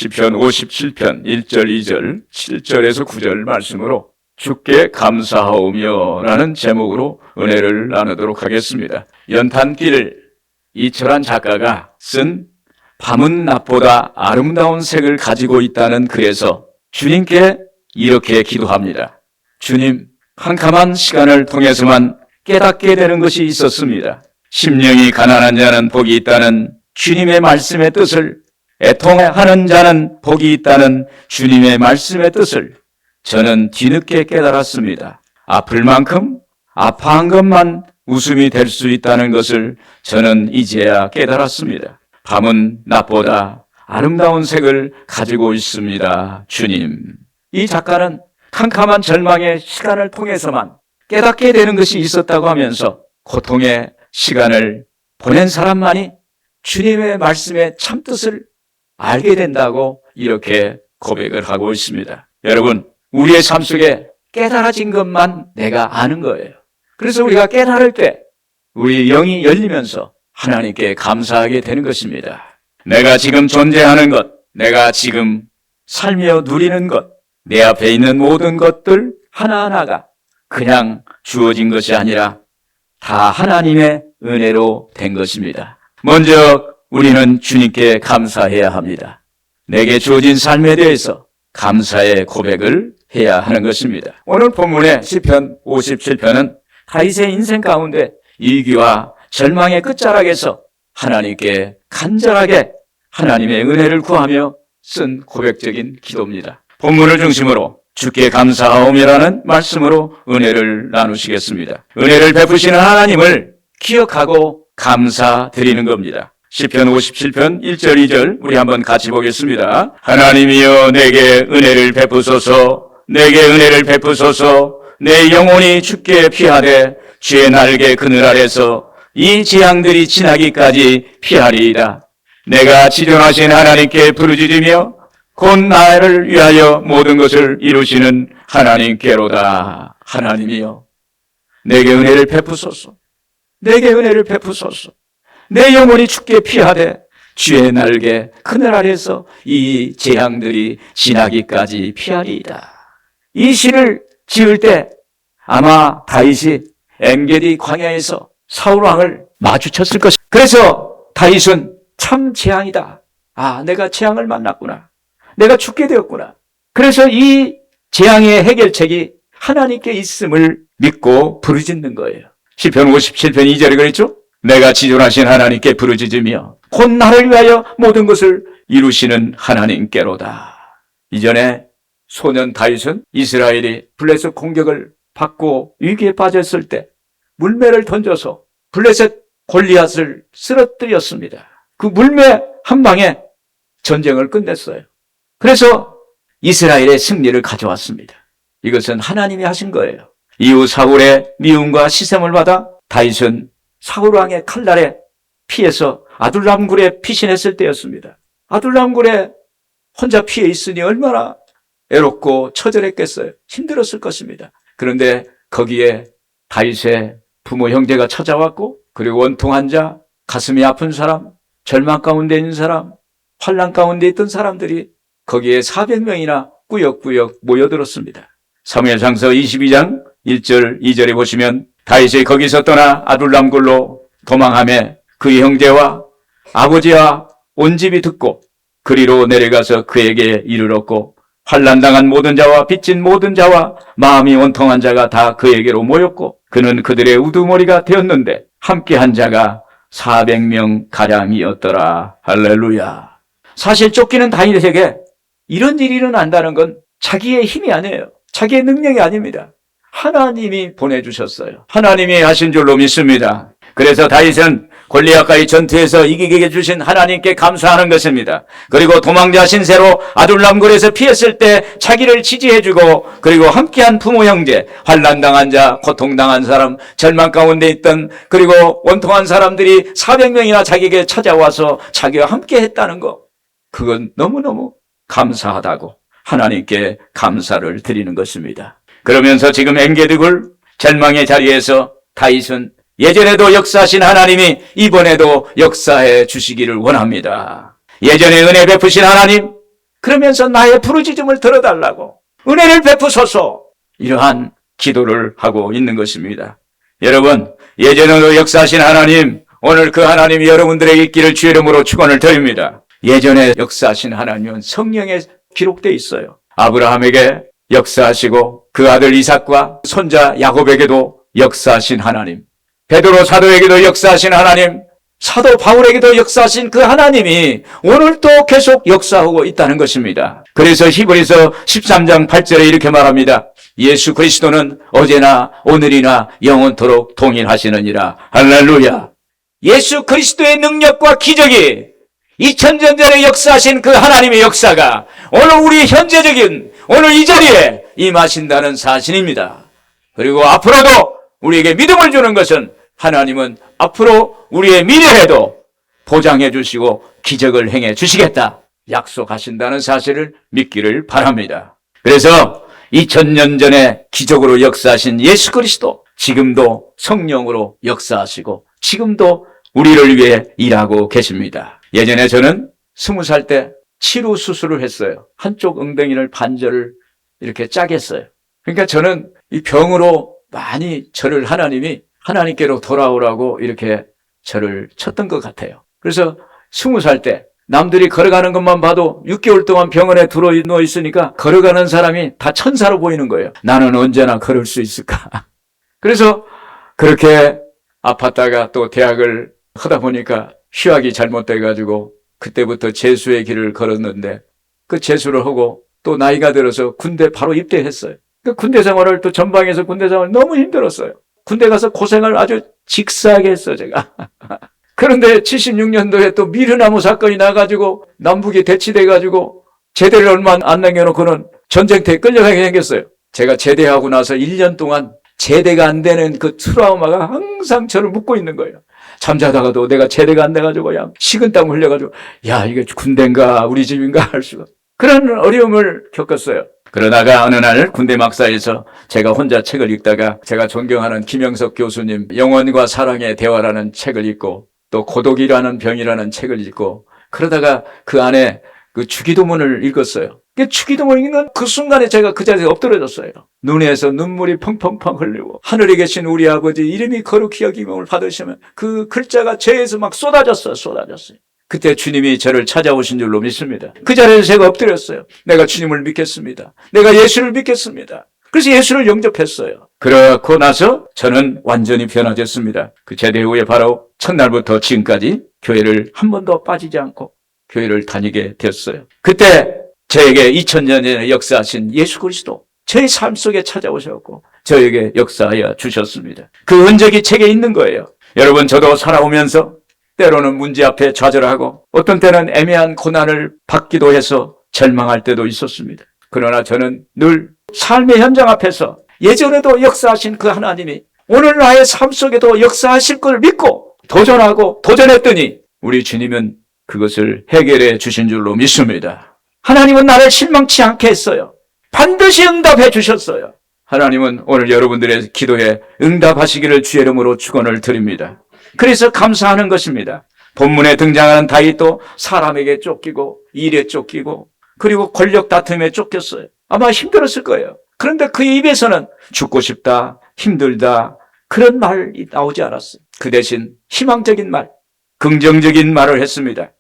시편 57편 1절 2절 7절에서 9절 말씀으로 주께 감사하오며 라는 제목으로 은혜를 나누도록 하겠습니다. 연탄길 이철환 작가가 쓴 밤은 낮보다 아름다운 색을 가지고 있다는 글에서 주님께 이렇게 기도합니다. 주님, 캄캄한 시간을 통해서만 깨닫게 되는 것이 있었습니다. 심령이 가난한 자는 복이 있다는 주님의 말씀의 뜻을, 애통하는 자는 복이 있다는 주님의 말씀의 뜻을 저는 뒤늦게 깨달았습니다. 아플 만큼 아파한 것만 웃음이 될 수 있다는 것을 저는 이제야 깨달았습니다. 밤은 낮보다 아름다운 색을 가지고 있습니다. 주님. 이 작가는 캄캄한 절망의 시간을 통해서만 깨닫게 되는 것이 있었다고 하면서 고통의 시간을 보낸 사람만이 주님의 말씀의 참뜻을 알게 된다고 이렇게 고백을 하고 있습니다. 여러분, 우리의 삶 속에 깨달아진 것만 내가 아는 거예요. 그래서 우리가 깨달을 때 우리 영이 열리면서 하나님께 감사하게 되는 것입니다. 내가 지금 존재하는 것, 내가 지금 살며 누리는 것, 내 앞에 있는 모든 것들 하나하나가 그냥 주어진 것이 아니라 다 하나님의 은혜로 된 것입니다. 먼저 우리는 주님께 감사해야 합니다. 내게 주어진 삶에 대해서 감사의 고백을 해야 하는 것입니다. 오늘 본문의 시편 57편은 다윗의 인생 가운데 위기와 절망의 끝자락에서 하나님께 간절하게 하나님의 은혜를 구하며 쓴 고백적인 기도입니다. 본문을 중심으로 주께 감사하오며라는 말씀으로 은혜를 나누시겠습니다. 은혜를 베푸시는 하나님을 기억하고 감사드리는 겁니다. 시편 57편 1절 2절 우리 한번 같이 보겠습니다. 하나님이여 내게 은혜를 베푸소서, 내게 은혜를 베푸소서. 내 영혼이 주께 피하되 주의 날개 그늘 아래서 이 재앙들이 지나기까지 피하리이다. 내가 지존하신 하나님께 부르짖으며 곧 나를 위하여 모든 것을 이루시는 하나님께로다. 하나님이여 내게 은혜를 베푸소서, 내게 은혜를 베푸소서. 내 영혼이 주께 피하되 주의 날개 그늘 아래서 이 재앙들이 지나기까지 피하리이다. 이 시를 지을 때 아마 다윗이 엔게디 광야에서 사울 왕을 마주쳤을 것입니다. 그래서 다윗은 참 재앙이다. 내가 재앙을 만났구나. 내가 죽게 되었구나. 그래서 이 재앙의 해결책이 하나님께 있음을 믿고 부르짖는 거예요. 시편 57편 2절에 그랬죠? 내가 지존하신 하나님께 부르짖으며 곧 나를 위하여 모든 것을 이루시는 하나님께로다. 이전에 소년 다윗은 이스라엘이 블레셋 공격을 받고 위기에 빠졌을 때 물매를 던져서 블레셋 골리앗을 쓰러뜨렸습니다. 그 물매 한 방에 전쟁을 끝냈어요. 그래서 이스라엘의 승리를 가져왔습니다. 이것은 하나님이 하신 거예요. 이후 사울의 미움과 시샘을 받아 다윗은 사울 왕의 칼날에 피해서 아둘람 굴에 피신했을 때였습니다. 아둘람 굴에 혼자 피해 있으니 얼마나 애롭고 처절했겠어요. 힘들었을 것입니다. 그런데 거기에 다윗의 부모 형제가 찾아왔고, 그리고 원통한 자, 가슴이 아픈 사람, 절망 가운데 있는 사람, 환난 가운데 있던 사람들이 거기에 400명이나 꾸역꾸역 모여들었습니다. 사무엘상서 22장 1절 2절에 보시면 다윗이 거기서 떠나 아둘람 굴로 도망하며 그의 형제와 아버지와 온 집이 듣고 그리로 내려가서 그에게 이르렀고, 환난당한 모든 자와 빚진 모든 자와 마음이 원통한 자가 다 그에게로 모였고, 그는 그들의 우두머리가 되었는데 함께한 자가 400명 가량이었더라. 할렐루야. 사실 쫓기는 다윗에게 이런 일이 일어난다는 건 자기의 힘이 아니에요. 자기의 능력이 아닙니다. 하나님이 보내주셨어요. 하나님이 하신 줄로 믿습니다. 그래서 다윗은 골리앗과의 전투에서 이기게 해주신 하나님께 감사하는 것입니다. 그리고 도망자 신세로 아둘람굴에서 피했을 때 자기를 지지해주고, 그리고 함께한 부모 형제, 환난당한 자, 고통당한 사람, 절망 가운데 있던, 그리고 원통한 사람들이 400명이나 자기에게 찾아와서 자기와 함께 했다는 거, 그건 너무너무 감사하다고 하나님께 감사를 드리는 것입니다. 그러면서 지금 엔게디굴 절망의 자리에서 다윗은 예전에도 역사하신 하나님이 이번에도 역사해 주시기를 원합니다. 예전에 은혜 베푸신 하나님, 그러면서 나의 부르짖음을 들어달라고 은혜를 베푸소서, 이러한 기도를 하고 있는 것입니다. 여러분, 예전에도 역사하신 하나님, 오늘 그 하나님이 여러분들에게 있기를 주의 이름으로 축원을 드립니다. 예전에 역사하신 하나님은 성경에 기록되어 있어요. 아브라함에게 역사하시고 그 아들 이삭과 손자 야곱에게도 역사하신 하나님, 베드로 사도에게도 역사하신 하나님, 사도 바울에게도 역사하신 그 하나님이 오늘도 계속 역사하고 있다는 것입니다. 그래서 히브리서 13장 8절에 이렇게 말합니다. 예수 그리스도는 어제나 오늘이나 영원토록 동일하시느니라. 할렐루야. 예수 그리스도의 능력과 기적이 2000년 전에 역사하신 그 하나님의 역사가 오늘 우리 현재적인 오늘 이 자리에 임하신다는 사실입니다. 그리고 앞으로도 우리에게 믿음을 주는 것은 하나님은 앞으로 우리의 미래에도 보장해 주시고 기적을 행해 주시겠다 약속하신다는 사실을 믿기를 바랍니다. 그래서 2000년 전에 기적으로 역사하신 예수 그리스도, 지금도 성령으로 역사하시고 지금도 우리를 위해 일하고 계십니다. 예전에 저는 20살 때 치루 수술을 했어요. 한쪽 엉덩이를 반절을 이렇게 짜겠어요. 그러니까 저는 이 병으로 많이 저를 하나님께로 돌아오라고 이렇게 저를 쳤던 것 같아요. 그래서 20살 때 남들이 걸어가는 것만 봐도 6개월 동안 병원에 누워 있으니까 걸어가는 사람이 다 천사로 보이는 거예요. 나는 언제나 걸을 수 있을까? 그래서 그렇게 아팠다가 또 대학을 하다 보니까 휴학이 잘못돼가지고 그때부터 재수의 길을 걸었는데 그 재수를 하고 또 나이가 들어서 군대 바로 입대했어요. 그 군대 생활을 또 전방에서 군대 생활 너무 힘들었어요. 군대 가서 고생을 아주 직사하게 했어요, 제가. 그런데 76년도에 또 미르나무 사건이 나가지고 남북이 대치돼가지고 제대를 얼마 안 남겨놓고는 전쟁터에 끌려가게 생겼어요. 제가 제대하고 나서 1년 동안 제대가 안 되는 그 트라우마가 항상 저를 묶고 있는 거예요. 잠자다가도 내가 제대가 안 돼가지고 그냥 식은땀 흘려가지고 야, 이게 군대인가 우리 집인가 할 수가. 그런 어려움을 겪었어요. 그러다가 어느 날 군대 막사에서 제가 혼자 책을 읽다가 제가 존경하는 김영석 교수님 영혼과 사랑의 대화라는 책을 읽고 또 고독이라는 병이라는 책을 읽고 그러다가 그 안에 그 주기도문을 읽었어요. 주기도문을 읽는 그 순간에 제가 그 자리에 엎드려졌어요. 눈에서 눈물이 펑펑펑 흘리고 하늘에 계신 우리 아버지 이름이 거룩히 여김을 받으시면 그 글자가 제에서 막 쏟아졌어요. 그때 주님이 저를 찾아오신 줄로 믿습니다. 그 자리에서 제가 엎드렸어요. 내가 주님을 믿겠습니다. 내가 예수를 믿겠습니다. 그래서 예수를 영접했어요. 그렇고 나서 저는 완전히 변화됐습니다. 그 제대 후에 바로 첫날부터 지금까지 교회를 한 번도 빠지지 않고 교회를 다니게 됐어요. 그때 저에게 2000년 전에 역사하신 예수 그리스도 저의 삶 속에 찾아오셨고 저에게 역사하여 주셨습니다. 그 흔적이 책에 있는 거예요. 여러분, 저도 살아오면서 때로는 문제 앞에 좌절하고 어떤 때는 애매한 고난을 받기도 해서 절망할 때도 있었습니다. 그러나 저는 늘 삶의 현장 앞에서 예전에도 역사하신 그 하나님이 오늘 나의 삶 속에도 역사하실 걸 믿고 도전했더니 우리 주님은 그것을 해결해 주신 줄로 믿습니다. 하나님은 나를 실망치 않게 했어요. 반드시 응답해 주셨어요. 하나님은 오늘 여러분들의 기도에 응답하시기를 주의 이름으로 축원을 드립니다. 그래서 감사하는 것입니다. 본문에 등장하는 다윗도 사람에게 쫓기고 일에 쫓기고 그리고 권력 다툼에 쫓겼어요. 아마 힘들었을 거예요. 그런데 그 입에서는 죽고 싶다, 힘들다 그런 말이 나오지 않았어요. 그 대신 희망적인 말, 긍정적인 말을 했습니다.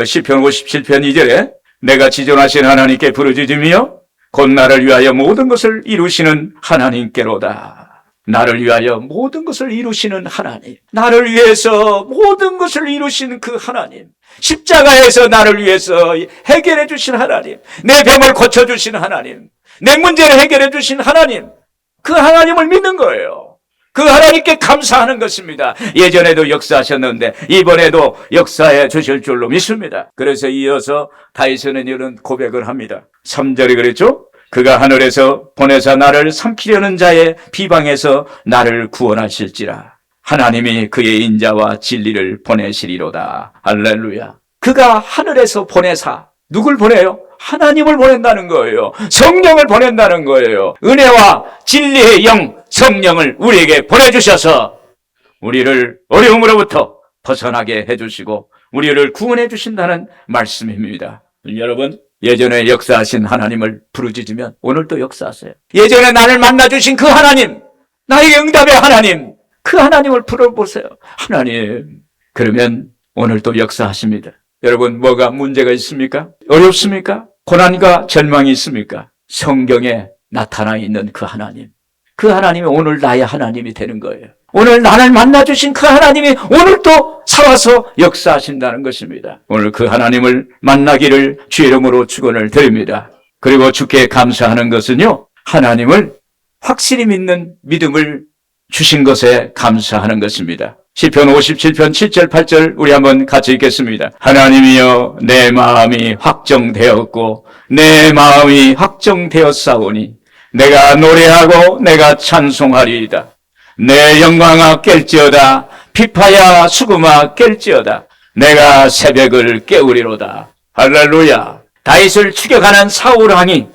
시편 57편 2절에 내가 지존하신 하나님께 부르짖으며 곧 나를 위하여 모든 것을 이루시는 하나님께로다. 나를 위하여 모든 것을 이루시는 하나님, 나를 위해서 모든 것을 이루시는 그 하나님, 십자가에서 나를 위해서 해결해 주신 하나님, 내 병을 고쳐주신 하나님, 내 문제를 해결해 주신 하나님, 그 하나님을 믿는 거예요. 그 하나님께 감사하는 것입니다. 예전에도 역사하셨는데 이번에도 역사해 주실 줄로 믿습니다. 그래서 이어서 다윗은 이런 고백을 합니다. 3절에 그랬죠? 그가 하늘에서 보내사 나를 삼키려는 자의 비방에서 나를 구원하실지라. 하나님이 그의 인자와 진리를 보내시리로다. 할렐루야. 그가 하늘에서 보내사 누굴 보내요? 하나님을 보낸다는 거예요. 성령을 보낸다는 거예요. 은혜와 진리의 영 성령을 우리에게 보내주셔서 우리를 어려움으로부터 벗어나게 해주시고 우리를 구원해 주신다는 말씀입니다. 여러분, 예전에 역사하신 하나님을 부르짖으면 오늘도 역사하세요. 예전에 나를 만나주신 그 하나님, 나에게 응답의 하나님, 그 하나님을 불러보세요. 하나님. 그러면 오늘도 역사하십니다. 여러분, 뭐가 문제가 있습니까? 어렵습니까? 고난과 절망이 있습니까? 성경에 나타나 있는 그 하나님, 그 하나님이 오늘 나의 하나님이 되는 거예요. 오늘 나를 만나주신 그 하나님이 오늘도 살아서 역사하신다는 것입니다. 오늘 그 하나님을 만나기를 주의 이름으로 축원을 드립니다. 그리고 주께 감사하는 것은요, 하나님을 확실히 믿는 믿음을 주신 것에 감사하는 것입니다. 시편 57편 7절 8절 우리 한번 같이 읽겠습니다. 하나님이여 내 마음이 확정되었고 내 마음이 확정되었사오니 내가 노래하고 내가 찬송하리이다. 내 영광아 깰지어다. 피파야 수금아 깰지어다. 내가 새벽을 깨우리로다. 할렐루야. 다윗을 추격하는 사울 왕이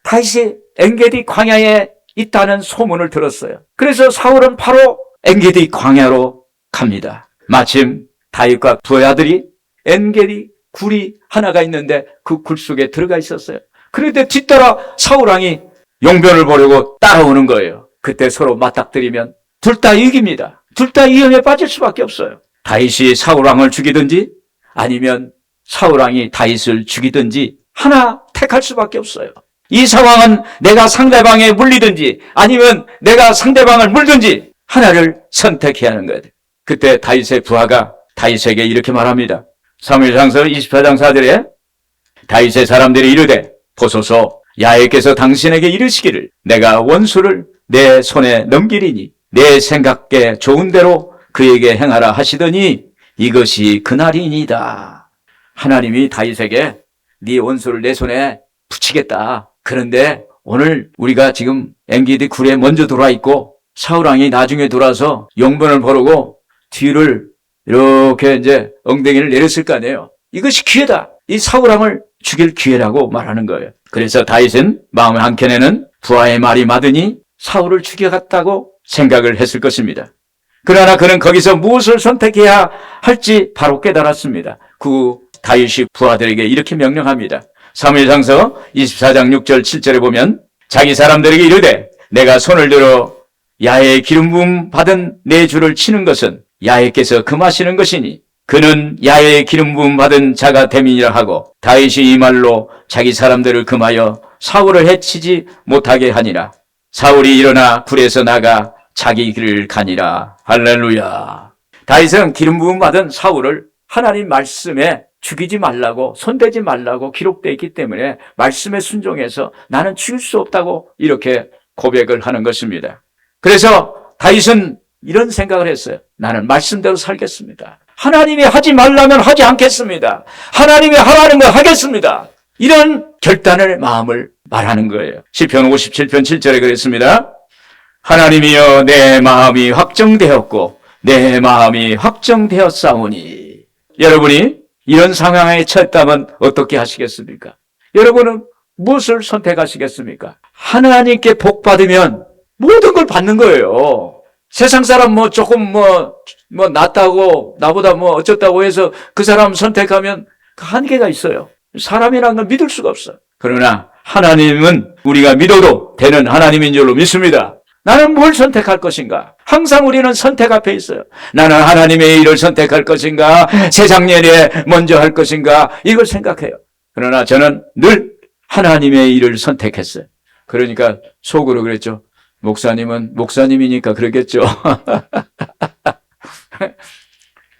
다윗이 엔게디 광야에 있다는 소문을 들었어요. 그래서 사울은 바로 엔게디 광야로 갑니다. 마침 다윗과 두 아들이 엔게디 굴이 하나가 있는데 그 굴 속에 들어가 있었어요. 그런데 뒤따라 사울 왕이 용변을 보려고 따라오는 거예요. 그때 서로 맞닥뜨리면 둘 다 이깁니다. 둘 다 위험에 빠질 수밖에 없어요. 다윗이 사울 왕을 죽이든지 아니면 사울 왕이 다윗을 죽이든지 하나 택할 수밖에 없어요. 이 상황은 내가 상대방에 물리든지 아니면 내가 상대방을 물든지 하나를 선택해야 하는 거예요. 그때 다윗의 부하가 다윗에게 이렇게 말합니다. 사무엘상서 24장 4절에 다윗의 사람들이 이르되 보소서 야훼께서 당신에게 이르시기를 내가 원수를 내 손에 넘기리니 내 생각에 좋은 대로 그에게 행하라 하시더니 이것이 그날이니이다. 하나님이 다윗에게 네 원수를 내 손에 붙이겠다. 그런데 오늘 우리가 지금 엔게디 굴에 먼저 들어와 있고 사울왕이 나중에 돌아서 용변을 보르고 뒤를 이렇게 이제 엉덩이를 내렸을 거 아니에요. 이것이 기회다. 이 사울왕을 죽일 기회라고 말하는 거예요. 그래서 다윗은 마음 한켠에는 부하의 말이 맞으니 사울을 죽여갔다고 생각을 했을 것입니다. 그러나 그는 거기서 무엇을 선택해야 할지 바로 깨달았습니다. 그 다윗이 부하들에게 이렇게 명령합니다. 사무엘상서 24장 6절 7절에 보면 자기 사람들에게 이르되 내가 손을 들어 야훼의 기름 부음 받은 내 주를 치는 것은 야훼께서 금하시는 것이니 그는 야훼의 기름 부음 받은 자가 됨이니라 하고 다윗이 이 말로 자기 사람들을 금하여 사울을 해치지 못하게 하니라. 사울이 일어나 굴에서 나가 자기 길을 가니라. 할렐루야. 다윗은 기름 부음 받은 사울을 하나님 말씀에 죽이지 말라고, 손대지 말라고 기록되어 있기 때문에 말씀에 순종해서 나는 죽일 수 없다고 이렇게 고백을 하는 것입니다. 그래서 다윗은 이런 생각을 했어요. 나는 말씀대로 살겠습니다. 하나님이 하지 말라면 하지 않겠습니다. 하나님이 하라는 거 하겠습니다. 이런 결단의 마음을 말하는 거예요. 시편 57편 7절에 그랬습니다. 하나님이여 내 마음이 확정되었고 내 마음이 확정되었사오니. 여러분이 이런 상황에 처했다면 어떻게 하시겠습니까? 여러분은 무엇을 선택하시겠습니까? 하나님께 복 받으면 모든 걸 받는 거예요. 세상 사람 조금 낫다고 나보다 어쩌다고 해서 그 사람 선택하면 그 한계가 있어요. 사람이라는 걸 믿을 수가 없어요. 그러나 하나님은 우리가 믿어도 되는 하나님인 줄로 믿습니다. 나는 뭘 선택할 것인가? 항상 우리는 선택 앞에 있어요. 나는 하나님의 일을 선택할 것인가? 세상 일에 먼저 할 것인가? 이걸 생각해요. 그러나 저는 늘 하나님의 일을 선택했어요. 그러니까 속으로 그랬죠. 목사님은 목사님이니까 그러겠죠.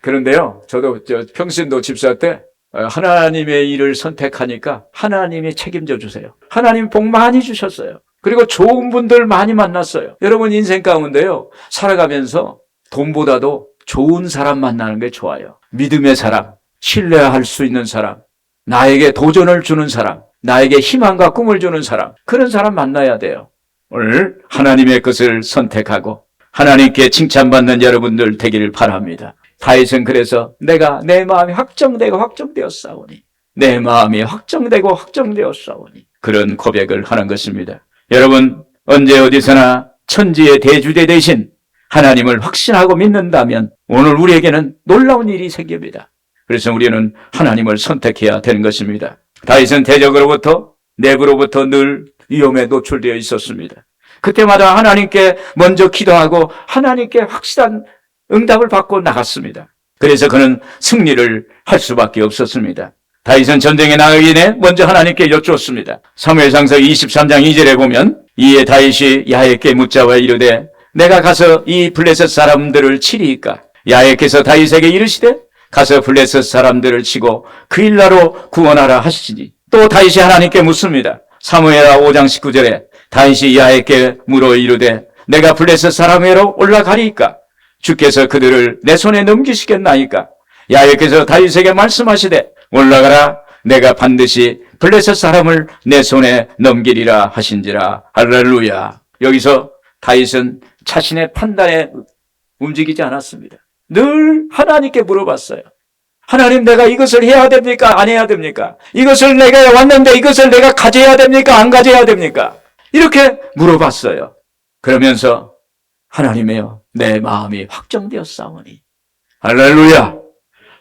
그런데요, 저도 평신도 집사 때 하나님의 일을 선택하니까 하나님이 책임져 주세요. 하나님 복 많이 주셨어요. 그리고 좋은 분들 많이 만났어요. 여러분 인생 가운데요, 살아가면서 돈보다도 좋은 사람 만나는 게 좋아요. 믿음의 사람, 신뢰할 수 있는 사람, 나에게 도전을 주는 사람, 나에게 희망과 꿈을 주는 사람, 그런 사람 만나야 돼요. 오늘 하나님의 것을 선택하고 하나님께 칭찬받는 여러분들 되기를 바랍니다. 다윗은 그래서 내가 내 마음이 확정되고 확정되었사오니, 내 마음이 확정되고 확정되었사오니 그런 고백을 하는 것입니다. 여러분 언제 어디서나 천지의 대주대 되신 하나님을 확신하고 믿는다면 오늘 우리에게는 놀라운 일이 생깁니다. 그래서 우리는 하나님을 선택해야 되는 것입니다. 다윗은 대적으로부터, 내부로부터 늘 위험에 노출되어 있었습니다. 그때마다 하나님께 먼저 기도하고 하나님께 확실한 응답을 받고 나갔습니다. 그래서 그는 승리를 할 수밖에 없었습니다. 다윗은 전쟁에 나가기 전에 먼저 하나님께 여쭈었습니다. 사무엘상서 23장 2절에 보면 이에 다윗이 야훼께 묻자와 이르되 내가 가서 이 블레셋 사람들을 치리이까? 야훼께서 다윗에게 이르시되 가서 블레셋 사람들을 치고 그 일나로 구원하라 하시니 또 다윗이 하나님께 묻습니다. 사무엘하 5장 19절에 다윗이 야훼께 물어 이르되 내가 블레셋 사람에로 올라가리이까? 주께서 그들을 내 손에 넘기시겠나이까? 야훼께서 다윗에게 말씀하시되 올라가라, 내가 반드시 블레셋 사람을 내 손에 넘기리라 하신지라. 할렐루야. 여기서 다윗은 자신의 판단에 움직이지 않았습니다. 늘 하나님께 물어봤어요. 하나님, 내가 이것을 해야 됩니까? 안 해야 됩니까? 이것을 내가 왔는데 이것을 내가 가져야 됩니까? 안 가져야 됩니까? 이렇게 물어봤어요. 그러면서 하나님이여, 내 마음이 확정되었사오니. 할렐루야.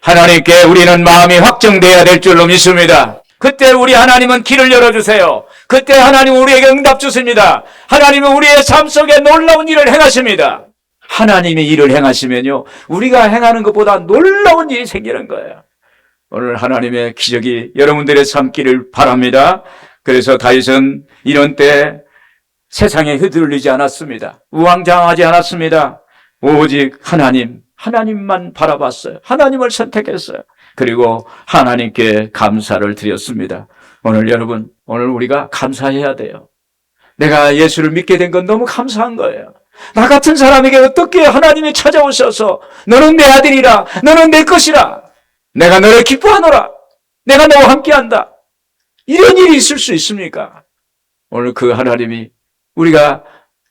하나님께 우리는 마음이 확정되어야 될 줄로 믿습니다. 그때 우리 하나님은 길을 열어주세요. 그때 하나님은 우리에게 응답 주십니다. 하나님은 우리의 삶 속에 놀라운 일을 행하십니다. 하나님이 일을 행하시면요, 우리가 행하는 것보다 놀라운 일이 생기는 거예요. 오늘 하나님의 기적이 여러분들의 삶기를 바랍니다. 그래서 다윗은 이런 때 세상에 휘둘리지 않았습니다. 우왕좌왕하지 않았습니다. 오직 하나님만 바라봤어요. 하나님을 선택했어요. 그리고 하나님께 감사를 드렸습니다. 오늘 여러분, 오늘 우리가 감사해야 돼요. 내가 예수를 믿게 된 건 너무 감사한 거예요. 나 같은 사람에게 어떻게 하나님이 찾아오셔서 너는 내 아들이라, 너는 내 것이라, 내가 너를 기뻐하노라, 내가 너와 함께한다, 이런 일이 있을 수 있습니까? 오늘 그 하나님이 우리가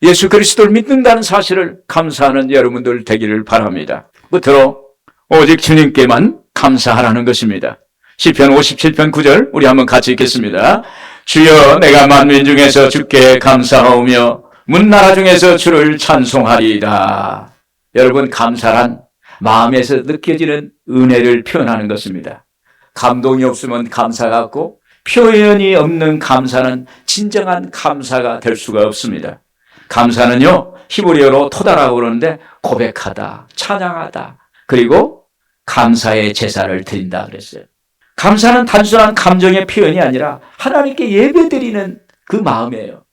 예수 그리스도를 믿는다는 사실을 감사하는 여러분들 되기를 바랍니다. 끝으로 오직 주님께만 감사하라는 것입니다. 시편 57편 9절 우리 한번 같이 읽겠습니다. 주여, 내가 만민 중에서 주께 감사하오며 문나라 중에서 주를 찬송하리이다. 여러분, 감사란 마음에서 느껴지는 은혜를 표현하는 것입니다. 감동이 없으면 감사 같고 표현이 없는 감사는 진정한 감사가 될 수가 없습니다. 감사는요, 히브리어로 토다라고 그러는데 고백하다, 찬양하다, 그리고 감사의 제사를 드린다 그랬어요. 감사는 단순한 감정의 표현이 아니라 하나님께 예배드리는 그 마음이에요.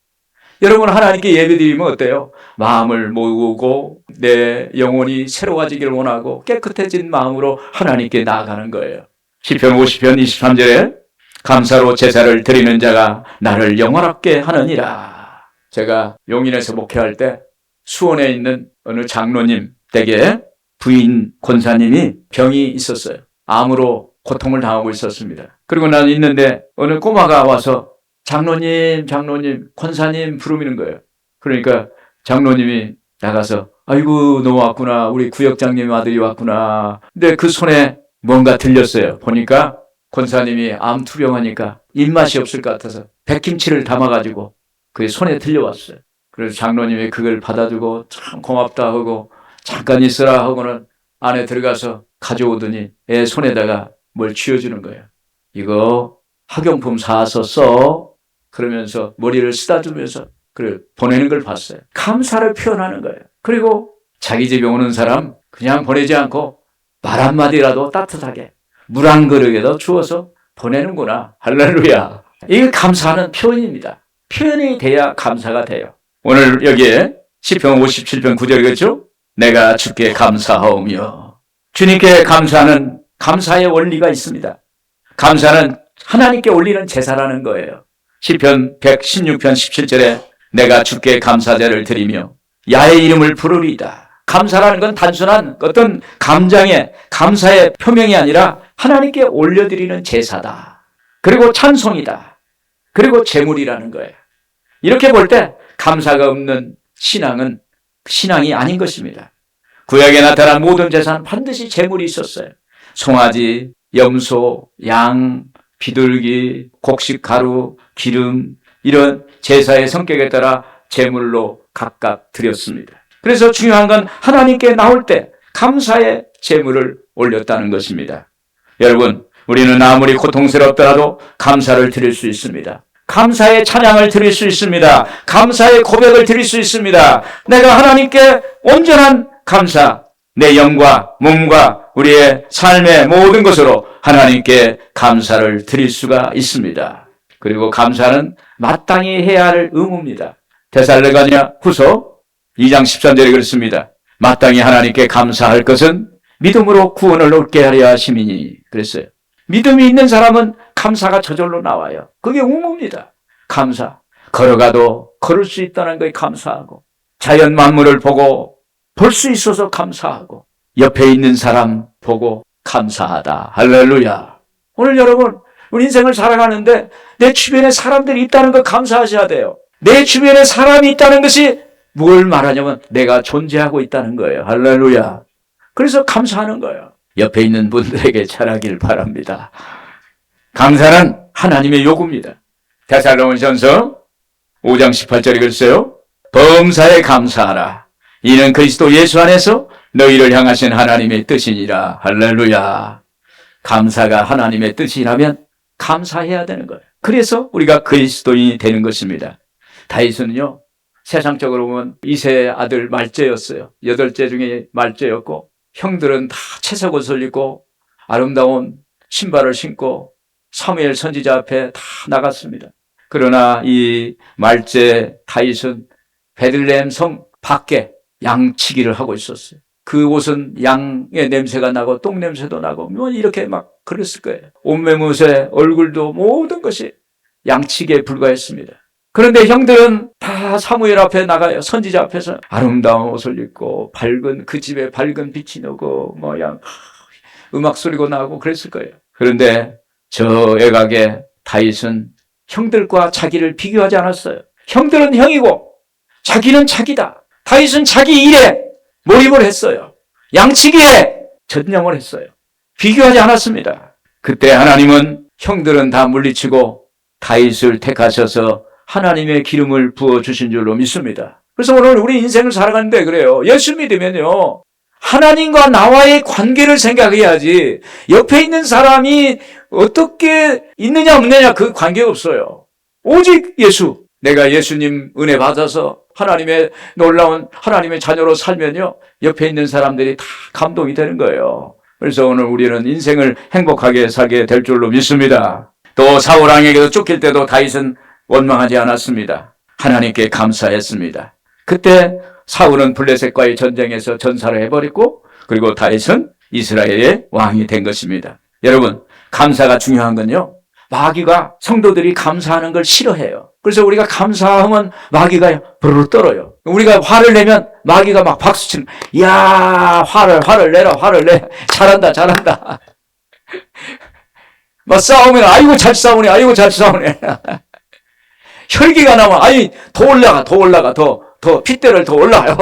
여러분, 하나님께 예배드리면 어때요? 마음을 모으고 내 영혼이 새로워지기를 원하고 깨끗해진 마음으로 하나님께 나아가는 거예요. 시편 50편 23절에 감사로 제사를 드리는 자가 나를 영원하게 하느니라. 제가 용인에서 목회할 때 수원에 있는 어느 장로님 댁에 부인 권사님이 병이 있었어요. 암으로 고통을 당하고 있었습니다. 그리고 난 있는데 어느 꼬마가 와서 장로님, 권사님 부르는 거예요. 그러니까 장로님이 나가서 아이고, 너 왔구나. 우리 구역장님 아들이 왔구나. 근데 그 손에 뭔가 들렸어요. 보니까 권사님이 암 투병하니까 입맛이 없을 것 같아서 백김치를 담아가지고 그게 손에 들려왔어요. 그래서 장로님이 그걸 받아주고 참 고맙다 하고 잠깐 있으라 하고는 안에 들어가서 가져오더니 애 손에다가 뭘 쥐어주는 거예요. 이거 학용품 사서 써. 그러면서 머리를 쓰다주면서 그걸 보내는 걸 봤어요. 감사를 표현하는 거예요. 그리고 자기 집에 오는 사람 그냥 보내지 않고 말 한마디라도 따뜻하게 물 한 그릇에다 주어서 보내는구나. 할렐루야. 이게 감사하는 표현입니다. 표현이 돼야 감사가 돼요. 오늘 여기에 시편 57편 9절이겠죠? 내가 주께 감사하오며. 주님께 감사는 감사의 원리가 있습니다. 감사는 하나님께 올리는 제사라는 거예요. 시편 116편 17절에 내가 주께 감사제를 드리며 야의 이름을 부르리이다. 감사라는 건 단순한 어떤 감정의 감사의 표명이 아니라 하나님께 올려드리는 제사다. 그리고 찬송이다. 그리고 제물이라는 거예요. 이렇게 볼 때 감사가 없는 신앙은 신앙이 아닌 것입니다. 구약에 나타난 모든 제사는 반드시 제물이 있었어요. 송아지, 염소, 양, 비둘기, 곡식 가루, 기름, 이런 제사의 성격에 따라 제물로 각각 드렸습니다. 그래서 중요한 건 하나님께 나올 때 감사의 제물을 올렸다는 것입니다. 여러분, 우리는 아무리 고통스럽더라도 감사를 드릴 수 있습니다. 감사의 찬양을 드릴 수 있습니다. 감사의 고백을 드릴 수 있습니다. 내가 하나님께 온전한 감사, 내 영과 몸과 우리의 삶의 모든 것으로 하나님께 감사를 드릴 수가 있습니다. 그리고 감사는 마땅히 해야 할 의무입니다. 데살로니가 후서 2장 13절에 그렇습니다. 마땅히 하나님께 감사할 것은 믿음으로 구원을 얻게 하려 하심이니 그랬어요. 믿음이 있는 사람은 감사가 저절로 나와요. 그게 의무입니다. 감사. 걸어가도 걸을 수 있다는 것에 감사하고, 자연 만물을 보고 볼 수 있어서 감사하고, 옆에 있는 사람 보고 감사하다. 할렐루야. 오늘 여러분, 우리 인생을 살아가는데 내 주변에 사람들이 있다는 거 감사하셔야 돼요. 내 주변에 사람이 있다는 것이 뭘 말하냐면 내가 존재하고 있다는 거예요. 할렐루야. 그래서 감사하는 거예요. 옆에 있는 분들에게 잘하길 바랍니다. 감사는 하나님의 요구입니다. 데살로니가전서 5장 18절에 글쎄요. 범사에 감사하라. 이는 그리스도 예수 안에서 너희를 향하신 하나님의 뜻이니라. 할렐루야. 감사가 하나님의 뜻이라면 감사해야 되는 거예요. 그래서 우리가 그리스도인이 되는 것입니다. 다윗은요, 세상적으로 보면 2세 아들 말째였어요. 8째 중에 말째였고, 형들은 다 채석옷을 입고 아름다운 신발을 신고 사무엘 선지자 앞에 다 나갔습니다. 그러나 이 말째 다윗은 베들레헴 성 밖에 양치기를 하고 있었어요. 그 옷은 양의 냄새가 나고 똥 냄새도 나고 뭐 이렇게 막 그랬을 거예요. 옷매무새, 얼굴도 모든 것이 양치기에 불과했습니다. 그런데 형들은 다 사무엘 앞에 나가요. 선지자 앞에서 아름다운 옷을 입고 밝은 그 집에 밝은 빛이 나고 음악 소리가 나고 그랬을 거예요. 그런데 저 애각에 다윗은 형들과 자기를 비교하지 않았어요. 형들은 형이고 자기는 자기다. 다윗은 자기 일에 몰입을 했어요. 양치기에 전념을 했어요. 비교하지 않았습니다. 그때 하나님은 형들은 다 물리치고 다윗을 택하셔서 하나님의 기름을 부어주신 줄로 믿습니다. 그래서 오늘 우리 인생을 살아가는데 그래요. 예수 믿으면요, 하나님과 나와의 관계를 생각해야지 옆에 있는 사람이 어떻게 있느냐 없느냐 그 관계가 없어요. 오직 예수. 내가 예수님 은혜 받아서 하나님의 놀라운 하나님의 자녀로 살면요, 옆에 있는 사람들이 다 감동이 되는 거예요. 그래서 오늘 우리는 인생을 행복하게 살게 될 줄로 믿습니다. 또 사울 왕에게도 쫓길 때도 다윗은 원망하지 않았습니다. 하나님께 감사했습니다. 그때 사울은 블레셋과의 전쟁에서 전사를 해버렸고, 그리고 다윗은 이스라엘의 왕이 된 것입니다. 여러분, 감사가 중요한 건요, 마귀가 성도들이 감사하는 걸 싫어해요. 그래서 우리가 감사하면 마귀가 부르르 떨어요. 우리가 화를 내면 마귀가 막 박수치는, 야, 화를 내라. 잘한다. 막 싸우면, 아이고, 잘 싸우네. 혈기가 나면, 더 올라가. 더 핏대를 더 올라가.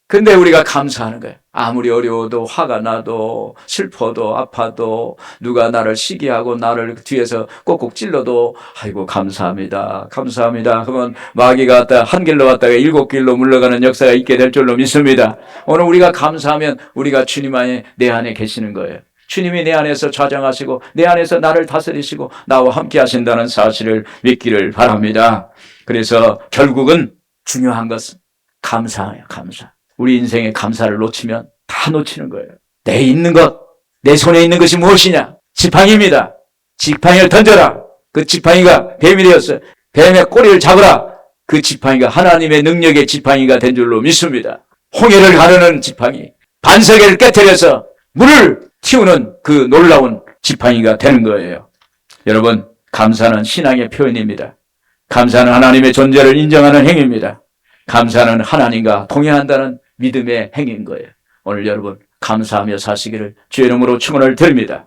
근데 우리가 감사하는 거예요. 아무리 어려워도, 화가 나도, 슬퍼도, 아파도, 누가 나를 시기하고 나를 뒤에서 꼭꼭 찔러도, 아이고, 감사합니다. 그러면 마귀가 왔다가 한 길로 왔다가 7길로 물러가는 역사가 있게 될 줄로 믿습니다. 오늘 우리가 감사하면 우리가 주님 안에 내 안에 계시는 거예요. 주님이 내 안에서 좌정하시고 내 안에서 나를 다스리시고 나와 함께 하신다는 사실을 믿기를 바랍니다. 그래서 결국은 중요한 것은 감사예요. 감사. 우리 인생의 감사를 놓치면 다 놓치는 거예요. 내 있는 것, 내 손에 있는 것이 무엇이냐? 지팡이입니다. 지팡이를 던져라. 그 지팡이가 뱀이 되었어요. 뱀의 꼬리를 잡으라. 그 지팡이가 하나님의 능력의 지팡이가 된 줄로 믿습니다. 홍해를 가르는 지팡이, 반석을 깨뜨려서 물을 튀우는 그 놀라운 지팡이가 되는 거예요. 여러분, 감사는 신앙의 표현입니다. 감사는 하나님의 존재를 인정하는 행위입니다. 감사는 하나님과 동행한다는 믿음의 행위인 거예요. 오늘 여러분 감사하며 사시기를 주의 이름으로 축원을 드립니다.